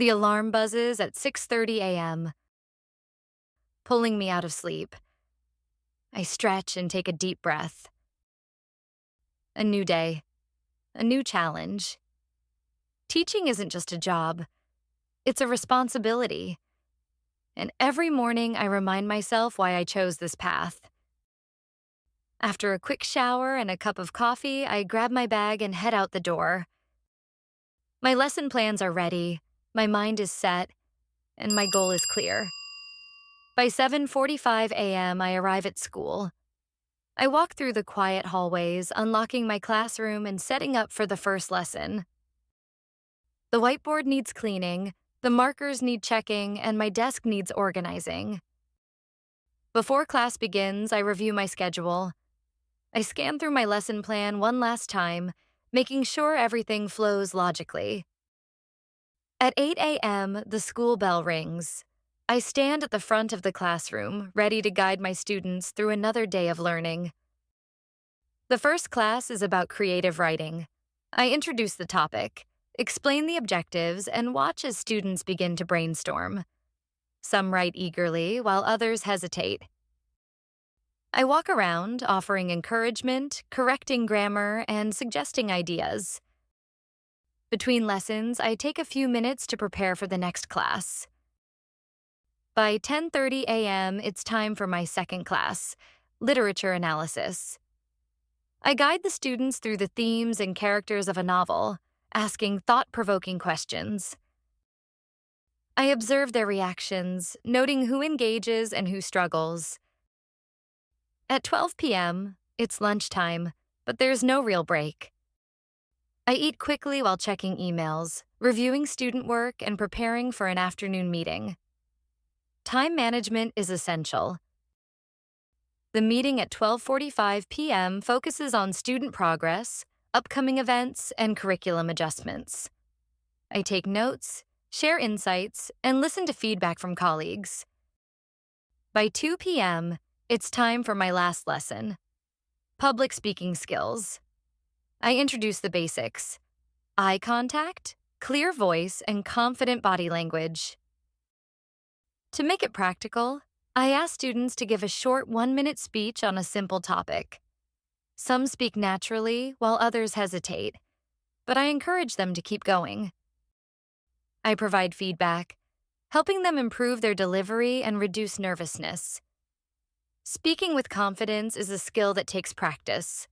The alarm buzzes at 6:30 a.m., pulling me out of sleep. I stretch and take a deep breath. A new day, a new challenge. Teaching isn't just a job, it's a responsibility. And every morning I remind myself why I chose this path. After a quick shower and a cup of coffee, I grab my bag and head out the door. My lesson plans are ready, my mind is set, and my goal is clear. By 7:45 a.m., I arrive at school. I walk through the quiet hallways, unlocking my classroom and setting up for the first lesson. The whiteboard needs cleaning, the markers need checking, and my desk needs organizing. Before class begins, I review my schedule. I scan through my lesson plan one last time, making sure everything flows logically. At 8 a.m., the school bell rings. I stand at the front of the classroom, ready to guide my students through another day of learning. The first class is about creative writing. I introduce the topic, explain the objectives, and watch as students begin to brainstorm. Some write eagerly, while others hesitate. I walk around, offering encouragement, correcting grammar, and suggesting ideas. Between lessons, I take a few minutes to prepare for the next class. By 10:30 a.m., it's time for my second class, literature analysis. I guide the students through the themes and characters of a novel, asking thought-provoking questions. I observe their reactions, noting who engages and who struggles. At 12 p.m., it's lunchtime, but there's no real break. I eat quickly while checking emails, reviewing student work, and preparing for an afternoon meeting. Time management is essential. The meeting at 12:45 p.m. focuses on student progress, upcoming events, and curriculum adjustments. I take notes, share insights, and listen to feedback from colleagues. By 2 p.m., it's time for my last lesson, public speaking skills. I introduce the basics: eye contact, clear voice, and confident body language. To make it practical, I ask students to give a short 1-minute speech on a simple topic. Some speak naturally, while others hesitate, but I encourage them to keep going. I provide feedback, helping them improve their delivery and reduce nervousness. Speaking with confidence is a skill that takes practice.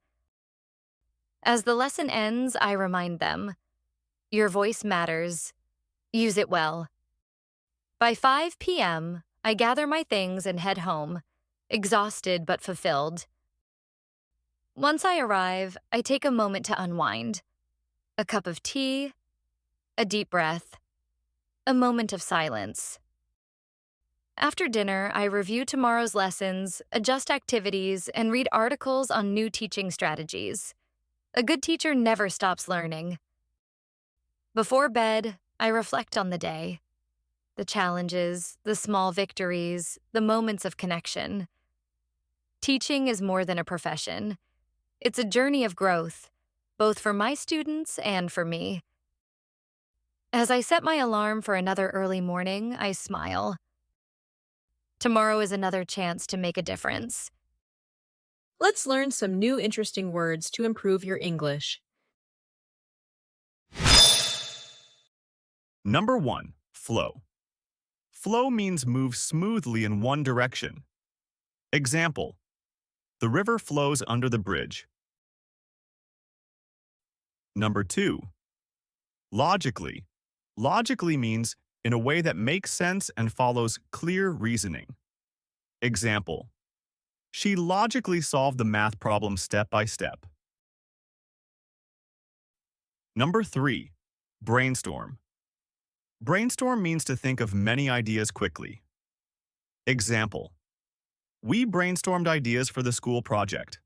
As the lesson ends, I remind them, your voice matters. Use it well. By 5 p.m., I gather my things and head home, exhausted but fulfilled. Once I arrive, I take a moment to unwind. A cup of tea, a deep breath, a moment of silence. After dinner, I review tomorrow's lessons, adjust activities, and read articles on new teaching strategies. A good teacher never stops learning. Before bed, I reflect on the day. The challenges, the small victories, the moments of connection. Teaching is more than a profession. It's a journey of growth, both for my students and for me. As I set my alarm for another early morning, I smile. Tomorrow is another chance to make a difference. Let's learn some new interesting words to improve your English. Number 1. Flow. Flow means move smoothly in one direction. Example: the river flows under the bridge. Number 2. Logically. Logically means in a way that makes sense and follows clear reasoning. Example: she logically solved the math problem step by step. Number 3. Brainstorm. Brainstorm means to think of many ideas quickly. Example: we brainstormed ideas for the school project.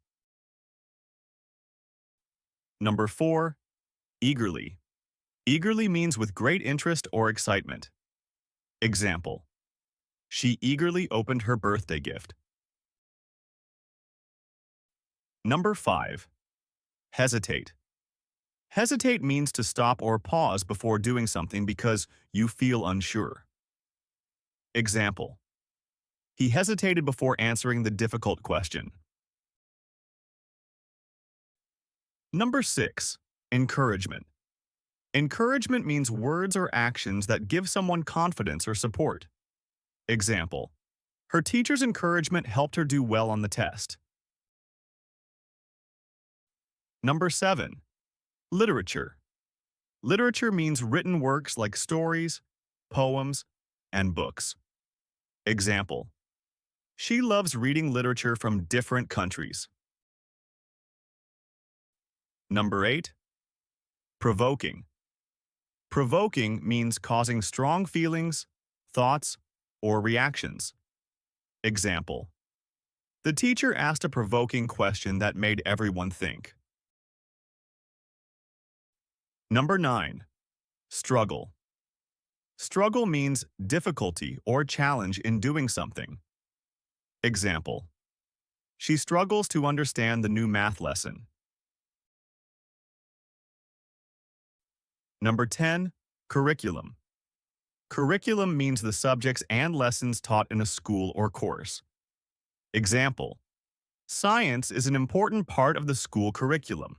Number 4. Eagerly. Eagerly means with great interest or excitement. Example: she eagerly opened her birthday gift. Number 5. Hesitate. Hesitate means to stop or pause before doing something because you feel unsure. Example: he hesitated before answering the difficult question. Number 6. Encouragement. Encouragement means words or actions that give someone confidence or support. Example: her teacher's encouragement helped her do well on the test. Number 7. Literature. Literature means written works like stories, poems, and books. Example: she loves reading literature from different countries. Number 8. Provoking. Provoking means causing strong feelings, thoughts, or reactions. Example: the teacher asked a provoking question that made everyone think. Number 9. Struggle. Struggle means difficulty or challenge in doing something. Example: she struggles to understand the new math lesson. Number 10. Curriculum. Curriculum means the subjects and lessons taught in a school or course. Example: science is an important part of the school curriculum.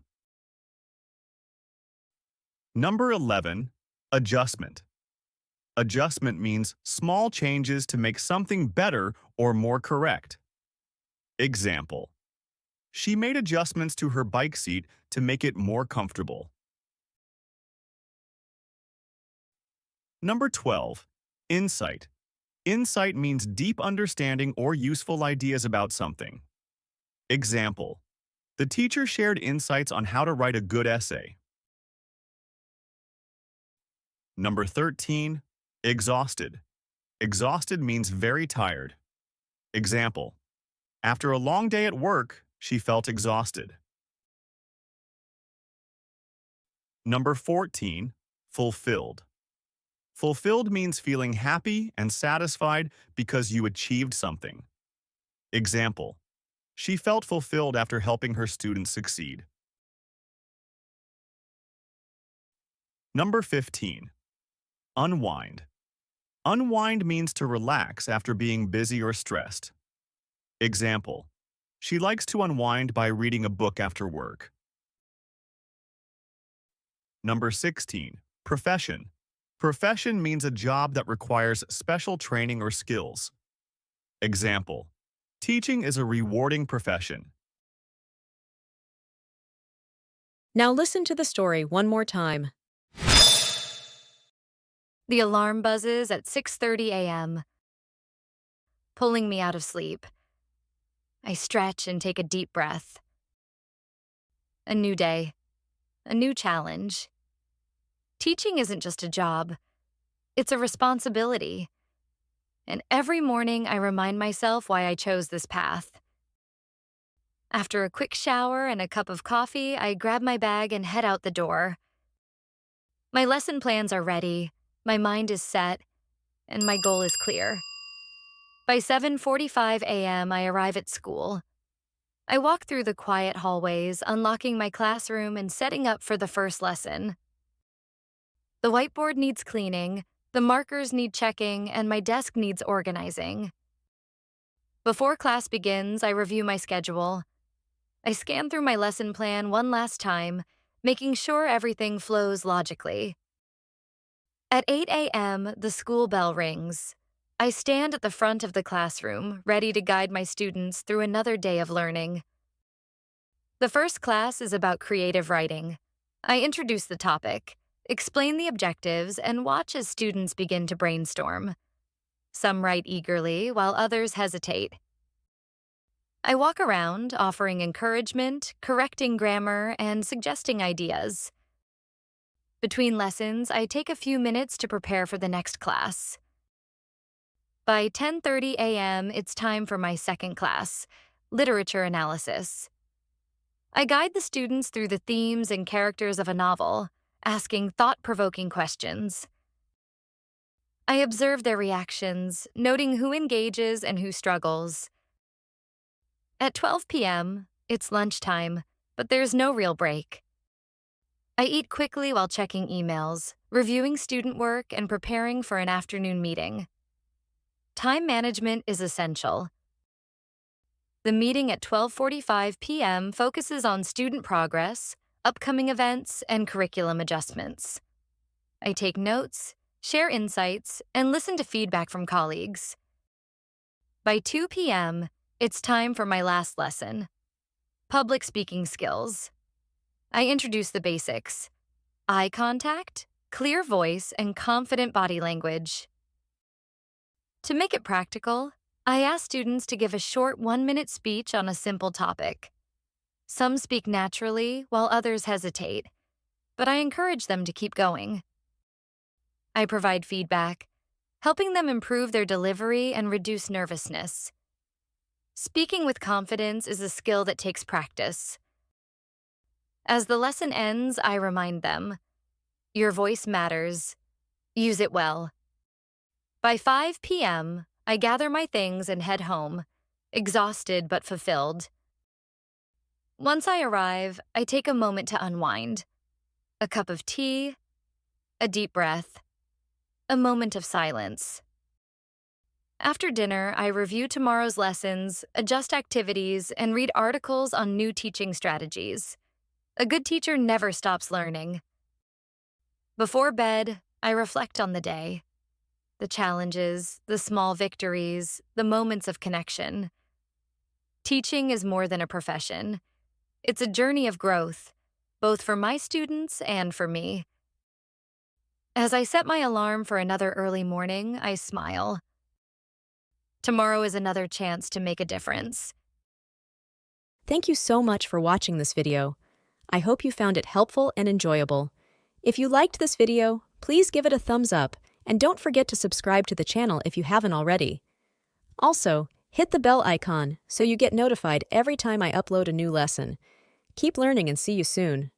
Number 11. Adjustment. Adjustment means small changes to make something better or more correct. Example: she made adjustments to her bike seat to make it more comfortable. Number 12. Insight. Insight means deep understanding or useful ideas about something. Example: the teacher shared insights on how to write a good essay. Number 13. Exhausted. Exhausted means very tired. Example: after a long day at work, she felt exhausted. Number 14. Fulfilled. Fulfilled means feeling happy and satisfied because you achieved something. Example: she felt fulfilled after helping her students succeed. Number 15. Unwind. Unwind means to relax after being busy or stressed. Example: she likes to unwind by reading a book after work. Number 16. Profession. Profession means a job that requires special training or skills. Example: teaching is a rewarding profession. Now listen to the story one more time. The alarm buzzes at 6:30 a.m., pulling me out of sleep. I stretch and take a deep breath. A new day, a new challenge. Teaching isn't just a job, it's a responsibility. And every morning I remind myself why I chose this path. After a quick shower and a cup of coffee, I grab my bag and head out the door. My lesson plans are ready, my mind is set, and my goal is clear. By 7:45 a.m., I arrive at school. I walk through the quiet hallways, unlocking my classroom and setting up for the first lesson. The whiteboard needs cleaning, the markers need checking, and my desk needs organizing. Before class begins, I review my schedule. I scan through my lesson plan one last time, making sure everything flows logically. At 8 a.m., the school bell rings. I stand at the front of the classroom, ready to guide my students through another day of learning. The first class is about creative writing. I introduce the topic, explain the objectives, and watch as students begin to brainstorm. Some write eagerly, while others hesitate. I walk around, offering encouragement, correcting grammar, and suggesting ideas. Between lessons, I take a few minutes to prepare for the next class. By 10:30 a.m., it's time for my second class, literature analysis. I guide the students through the themes and characters of a novel, asking thought-provoking questions. I observe their reactions, noting who engages and who struggles. At 12 p.m., it's lunchtime, but there's no real break. I eat quickly while checking emails, reviewing student work, and preparing for an afternoon meeting. Time management is essential. The meeting at 12:45 p.m. focuses on student progress, upcoming events, and curriculum adjustments. I take notes, share insights, and listen to feedback from colleagues. By 2 p.m., it's time for my last lesson: public speaking skills. I introduce the basics: eye contact, clear voice, and confident body language. To make it practical, I ask students to give a short 1-minute speech on a simple topic. Some speak naturally, while others hesitate, but I encourage them to keep going. I provide feedback, helping them improve their delivery and reduce nervousness. Speaking with confidence is a skill that takes practice. As the lesson ends, I remind them, your voice matters. Use it well. By 5 p.m., I gather my things and head home, exhausted but fulfilled. Once I arrive, I take a moment to unwind. A cup of tea, a deep breath, a moment of silence. After dinner, I review tomorrow's lessons, adjust activities, and read articles on new teaching strategies. A good teacher never stops learning. Before bed, I reflect on the day. The challenges, the small victories, the moments of connection. Teaching is more than a profession. It's a journey of growth, both for my students and for me. As I set my alarm for another early morning, I smile. Tomorrow is another chance to make a difference. Thank you so much for watching this video. I hope you found it helpful and enjoyable. If you liked this video, please give it a thumbs up, and don't forget to subscribe to the channel if you haven't already. Also, hit the bell icon so you get notified every time I upload a new lesson. Keep learning and see you soon.